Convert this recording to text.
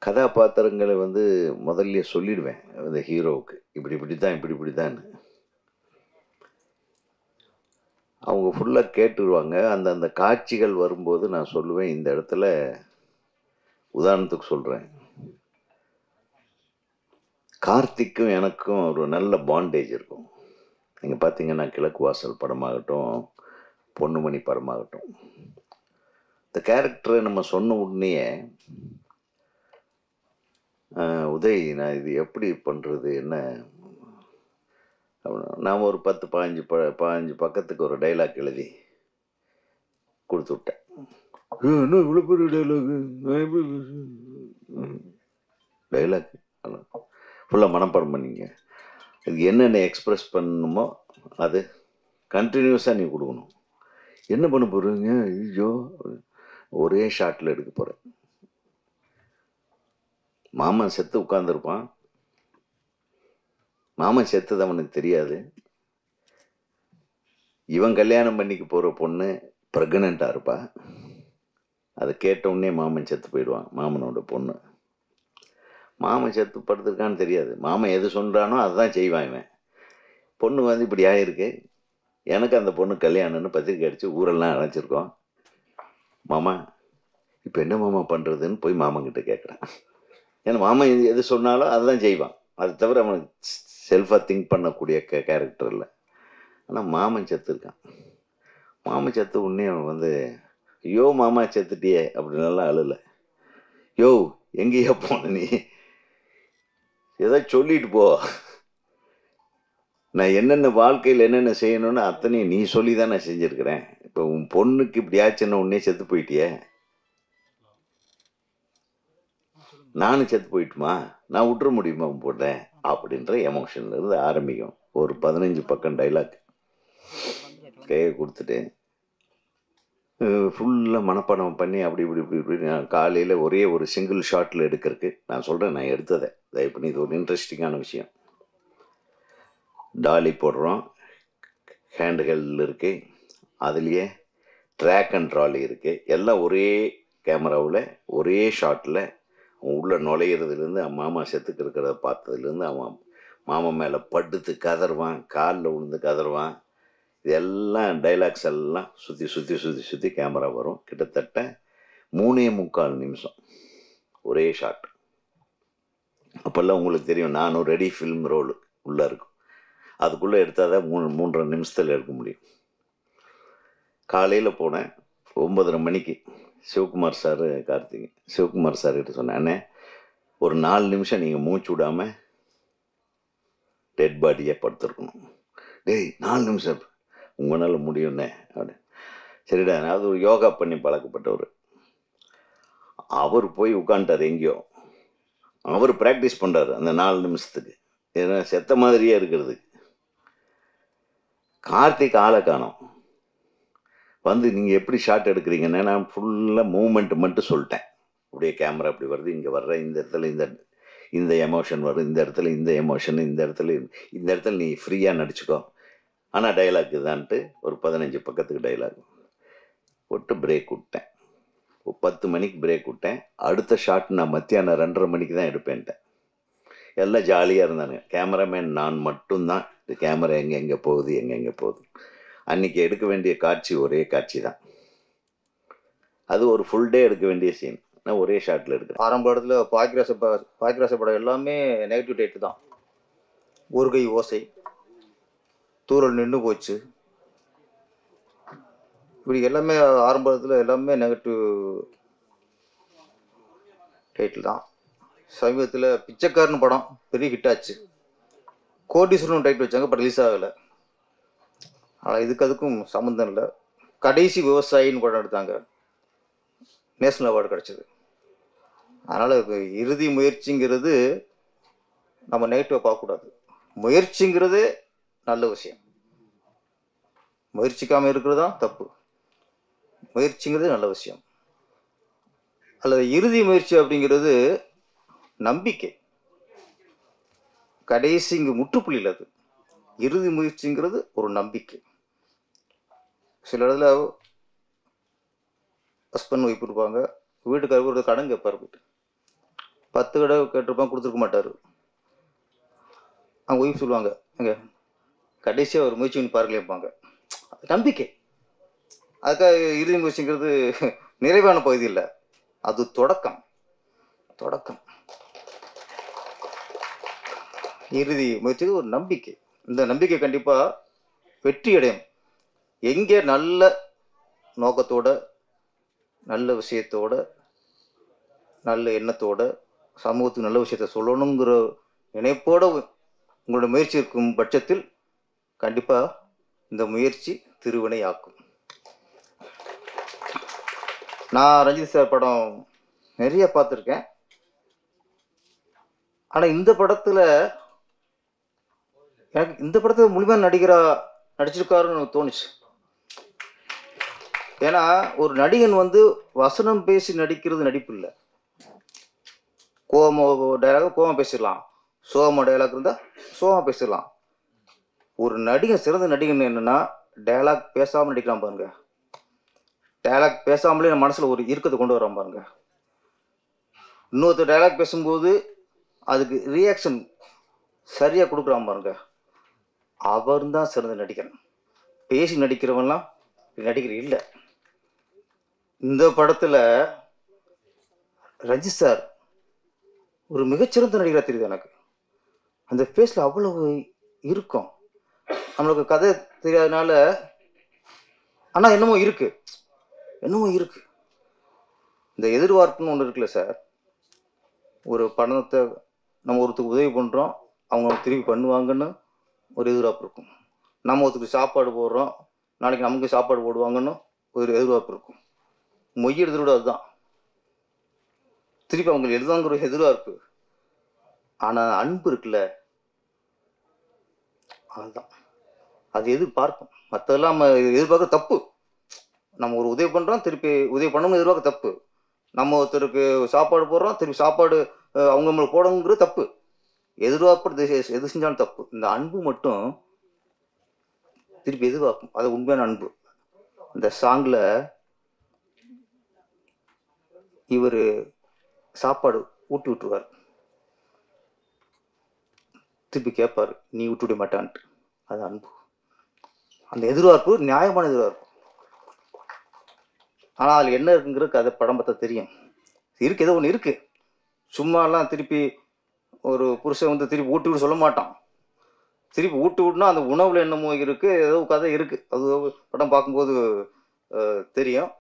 கதாபாத்திரங்களை வந்து முதல்லயே சொல்லிடுவேன் அந்த ஹீரோவுக்கு. இப்படி இப்படி தான், இப்படி இப்படி தான்னு. அவங்க ஃபுல்லாக கேட்டுருவாங்க. அந்தந்த காட்சிகள் வரும்போது நான் சொல்லுவேன், இந்த இடத்துல உதாரணத்துக்கு சொல்கிறேன், கார்த்திக்கும் எனக்கும் ஒரு நல்ல பாண்டேஜ் இருக்கும். நீங்கள் பார்த்தீங்கன்னா கிழக்கு வாசல் படமாகட்டும், பொன்னுமணி படமாகட்டும், இந்த கேரக்டரை நம்ம சொன்ன உடனேயே உதய் நான் இது எப்படி பண்ணுறது என்ன, நான் ஒரு 10-15 பக்கத்துக்கு ஒரு டைலாக் எழுதி கொடுத்து விட்டேன். என்ன இவ்வளோ பெரிய டைலாக் ஃபுல்லாக மனப்பாடம் பண்ணிங்க. இது என்னென்ன எக்ஸ்ப்ரெஸ் பண்ணணுமோ அது கண்டினியூஸாக நீ கொடுக்கணும். என்ன பண்ண போகிறீங்க? ஐயோ, ஒரே ஷாட்டில் எடுக்க போகிறேன். மாமன் செத்து உட்காந்துருப்பான். மாமன் செத்தது அவனுக்கு தெரியாது. இவன் கல்யாணம் பண்ணிக்க போகிற பொண்ணு ப்ரெக்னெண்ட்டாக இருப்பா. அதை கேட்ட உடனே மாமன் செத்து போயிடுவான். மாமனோட பொண்ணு மாமன் செத்து படுத்திருக்கான்னு தெரியாது. மாமன் எது சொல்கிறானோ அதுதான் செய்வான் இவன். பொண்ணு வந்து இப்படி ஆகிருக்கு, எனக்கு அந்த பொண்ணு கல்யாணம்னு பத்திரிக்கை அடித்து ஊரெல்லாம் அழைச்சிருக்கோம். மாமா இப்போ என்ன மாமா பண்ணுறதுன்னு போய் மாமன்கிட்ட கேட்குறான். ஏன்னா மாமன் எது சொன்னாலும் அதுதான் செய்வான். அது தவிர அவனுக்கு செல்ஃபாக திங்க் பண்ணக்கூடிய கேரக்டர் இல்லை. ஆனால் மாமன் செத்துருக்கான். மாமன் செத்து உடனே அவன் வந்து, ஐயோ மாமா செத்துட்டியே அப்படின்னாலாம் அழுல. யோ எங்கேயா போன நீ, ஏதாவது சொல்லிட்டு போ. நான் என்னென்ன வாழ்க்கையில் என்னென்ன செய்யணும்னு அத்தனையும் நீ சொல்லி தான் நான் செஞ்சுருக்கிறேன். இப்போ உன் பொண்ணுக்கு இப்படி ஆச்சுன்னா உடனே செத்து போயிட்டியே, நானும் செத்து போயிட்டுமா, நான் விட்டுற முடியுமா உன் போட்டேன் அப்படின்ற எமோஷன்ல இருந்து ஆரம்பிக்கும். ஒரு 15 பக்கம் டைலாக் கையை கொடுத்துட்டு ஃபுல்லாக மனப்பாடம் பண்ணி அப்படி இப்படி இப்படி இப்படி நான் காலையில் ஒரே ஒரு சிங்கிள் ஷாட்டில் எடுக்கிறதுக்கு நான் சொல்கிறேன். நான் எடுத்ததை தயவு பண்ணி, இது ஒரு இன்ட்ரெஸ்டிங்கான விஷயம். டாலி போடுறோம், ஹேண்டுஹெல்டில் இருக்குது, அதுலேயே ட்ராக் அண்ட் ட்ராலி இருக்குது. எல்லாம் ஒரே கேமராவில் ஒரே ஷாட்டில் உள்ளே நுழையிறதுலேருந்து மாமா செத்துக்கு இருக்கிறத பார்த்ததுலேருந்து அவன் மாமா மேலே படுத்து கதறுவான், காலில் விழுந்து கதறுவான். இதெல்லாம் டைலாக்ஸ் எல்லாம் சுற்றி சுற்றி சுற்றி சுற்றி கேமரா வரும். கிட்டத்தட்ட 3.25 நிமிஷம் ஒரே ஷாட். அப்போல்லாம் உங்களுக்கு தெரியும், நானும் ரெடி ஃபில்ம் ரோல் உள்ளே இருக்கும். அதுக்குள்ளே எடுத்தால் தான் 3.5 நிமிஷத்தில் எடுக்க முடியும். காலையில் போனேன் 9:30 மணிக்கு. சிவகுமார் சார், கார்த்திகை சிவகுமார் சார் கிட்ட சொன்னேன், அண்ணே ஒரு 4 நிமிஷம் நீங்கள் மூச்சு விடாமல் டெட் பாடியை படுத்துருக்கணும். டேய் 4 நிமிஷம் உங்களால் முடியும்ண்ணே அப்படி. சரிடா, அது ஒரு யோகா பண்ணி பழக்கப்பட்டவர். அவர் போய் உட்காந்துட்டார் எங்கேயோ. அவர் ப்ராக்டிஸ் பண்ணுறாரு அந்த 4 நிமிஷத்துக்கு, ஏன்னா செத்த மாதிரியே இருக்கிறதுக்கு. கார்த்திக் ஆளை காணோம். வந்து நீங்கள் எப்படி ஷாட் எடுக்கிறீங்கன்னு நான் ஃபுல்லாக மூமெண்ட் மட்டும் சொல்லிட்டேன். அப்படியே கேமரா இப்படி வருது, இங்கே வர்ற இந்த இடத்துல இந்த எமோஷன் வரும், இந்த இடத்துல இந்த எமோஷன், இந்த இடத்துல நீ ஃப்ரீயாக நடிச்சுக்கோ, ஆனால் டைலாக் தான்ட்டு ஒரு 15 பக்கத்துக்கு டைலாக் போட்டு பிரேக் விட்டேன். 10 மணிக்கு பிரேக் விட்டேன். அடுத்த ஷாட் நான் மத்தியானம் 2:30 மணிக்கு தான் எடுப்பேன்ட்டேன். எல்லாம் ஜாலியாக இருந்தாங்க. கேமராமேன் நான் மட்டும்தான். இந்த கேமரா எங்கெங்கே போகுது. அன்றைக்கி எடுக்க வேண்டிய காட்சி ஒரே காட்சி தான். அது ஒரு ஃபுல் டே எடுக்க வேண்டிய சீன், நான் ஒரே ஷாட்டில் எடுக்கிறேன். ஆரம்ப இடத்துல பாக்கிராச படம் எல்லாமே நெகட்டிவ் டேட்டு தான். ஒரு கை ஓசை, தூரல் நின்று போச்சு, இப்படி எல்லாமே ஆரம்பத்தில் எல்லாமே நெகட்டிவ் டைட்டில் தான். சமீபத்தில் பிச்சைக்காரன் படம் பெரிய ஹிட் ஆச்சு. கோடீஸ்வரன் டைட்டில் வச்சாங்க, பட் ரிலீஸ் ஆகலை. ஆனால் அதுக்கும் சம்மந்தம் இல்லை. கடைசி விவசாயின்னு படம் எடுத்தாங்க, நேஷனல் அவார்டு கிடச்சிது. அதனால் இறுதி முயற்சிங்கிறது நம்ம நெகட்டிவாக பார்க்கக்கூடாது. முயற்சிங்கிறது நல்ல விஷயம். முயற்சிக்காமல் இருக்கிறது தான் தப்பு. முயற்சிங்கிறது நல்ல விஷயம். அல்லது இறுதி முயற்சி அப்படிங்கிறது நம்பிக்கை. கடைசி இங்கு முற்றுப்புள்ளியில் அது. இறுதி முயற்சிங்கிறது ஒரு நம்பிக்கை. சில இடத்துல ஹஸ்பண்ட் ஒய்ஃப் இருப்பாங்க, வீட்டுக்காரருக்கு ஒரு கடன் கேட்பார். 10 தடவை கேட்டிருப்பான், கொடுத்துருக்க மாட்டார். அவங்க ஒய்ஃப் சொல்லுவாங்க, எங்க கடைசியாக ஒரு முயற்சி பண்ணி பாருங்களேப்பாங்க. நம்பிக்கை. அதுக்காக இறுதி முயற்சிங்கிறது நிறைவான பகுதி இல்லை, அது தொடக்கம். தொடக்கம். இறுதி முயற்சி ஒரு நம்பிக்கை. இந்த நம்பிக்கை கண்டிப்பாக வெற்றி அடையும். எங்கே நல்ல நோக்கத்தோட, நல்ல விஷயத்தோட, நல்ல எண்ணத்தோட, சமூகத்துக்கு நல்ல விஷயத்த சொல்லணுங்கிற நினைப்போட உங்களோட முயற்சி இருக்கும் பட்சத்தில் கண்டிப்பாக இந்த முயற்சி திருவினை ஆக்கும். நான் ரஞ்சித் சார் படம் நிறைய பார்த்துருக்கேன். ஆனால் இந்த படத்தில் எனக்கு இந்த படத்தில் முழுமையாக நடிச்சிருக்காருன்னு எனக்கு தோணுச்சு. ஏன்னா ஒரு நடிகன் வசனம் பேசி நடிக்கிறது நடிப்பு இல்லை. கோவமோ டைலாக் கோவம் பேசிடலாம், சோகமோ டைலாக் இருந்தால் சோகமாக பேசிடலாம். ஒரு நடிகன், சிறந்த நடிகன் என்னன்னா டைலாக் பேசாமல் நடிக்கிறான் பாருங்க. டைலாக் பேசாமலே நம்ம மனசில் ஒரு இறுக்கத்தை கொண்டு வரான் பாருங்க. இன்னொருத்தர் டைலாக் பேசும்போது அதுக்கு ரியாக்ஷன் சரியாக கொடுக்குறான் பாருங்க. அவர் தான் சிறந்த நடிகன். பேசி நடிக்கிறவன்லாம் நடிகர் இல்லை. இந்த படத்தில் ரஞ்சித் சார் ஒரு மிகச்சிறந்த நடிகராக தெரியுது எனக்கு. அந்த ஃபேஸில் அவ்வளவு இருக்கும். நம்மளுக்கு கதை தெரியாதனால, ஆனால் என்னமோ இருக்கு. இந்த எதிர்பார்ப்புன்னு ஒன்று இருக்குல்ல சார். ஒரு பணத்தை நம்ம ஒருத்தருக்கு உதவி பண்ணுறோம், அவங்க திருப்பி பண்ணுவாங்கன்னு ஒரு எதிர்பார்ப்பு இருக்கும். நம்ம ஒருத்தருக்கு சாப்பாடு போடுறோம், நாளைக்கு நமக்கு சாப்பாடு போடுவாங்கன்னு ஒரு எதிர்பார்ப்பு இருக்கும். மொய் எடுத்துக்கூட அதுதான், திருப்பி அவங்க எழுதாங்கிற ஒரு எதிர்பார்ப்பு. ஆனால் அன்பு இருக்குல்ல, அதுதான். அது எதிர்பார்க்கும். மற்றதெல்லாம் நம்ம எதிர்பார்க்க தப்பு. நம்ம ஒரு உதவி பண்ணுறோம், திருப்பி உதவி பண்ணணும்னு எதிர்பார்க்க தப்பு. நம்ம ஒருத்தருக்கு சாப்பாடு போடுறோம், திருப்பி சாப்பாடு அவங்க நம்மளுக்கு போடணுங்கிறது தப்பு. எதிர்பார்ப்பு எது செஞ்சாலும் தப்பு. இந்த அன்பு மட்டும் திருப்பி எதிர்பார்க்கும். அது உண்மையான அன்பு. இந்த சாங்கில் இவர் சாப்பாடு ஊட்டி விட்டுருவார், திருப்பி கேட்பார், நீ விட்டு விட மாட்டான்ட்டு. அது அன்பு. அந்த எதிர்பார்ப்பு நியாயமான எதிர்பார்ப்பு. ஆனால் அதில் என்ன இருக்குங்கிறது கதை படம் பார்த்தா தெரியும். இருக்கு, ஏதோ ஒன்று இருக்கு. சும்மாலாம் திருப்பி ஒரு புருஷன் திருப்பி ஊட்டி விட சொல்ல மாட்டான். திருப்பி ஊட்டி விட்டுனா அந்த உணவுல என்னமோ இருக்கு, ஏதோ கதை இருக்கு. அது படம் பார்க்கும்போது தெரியும்.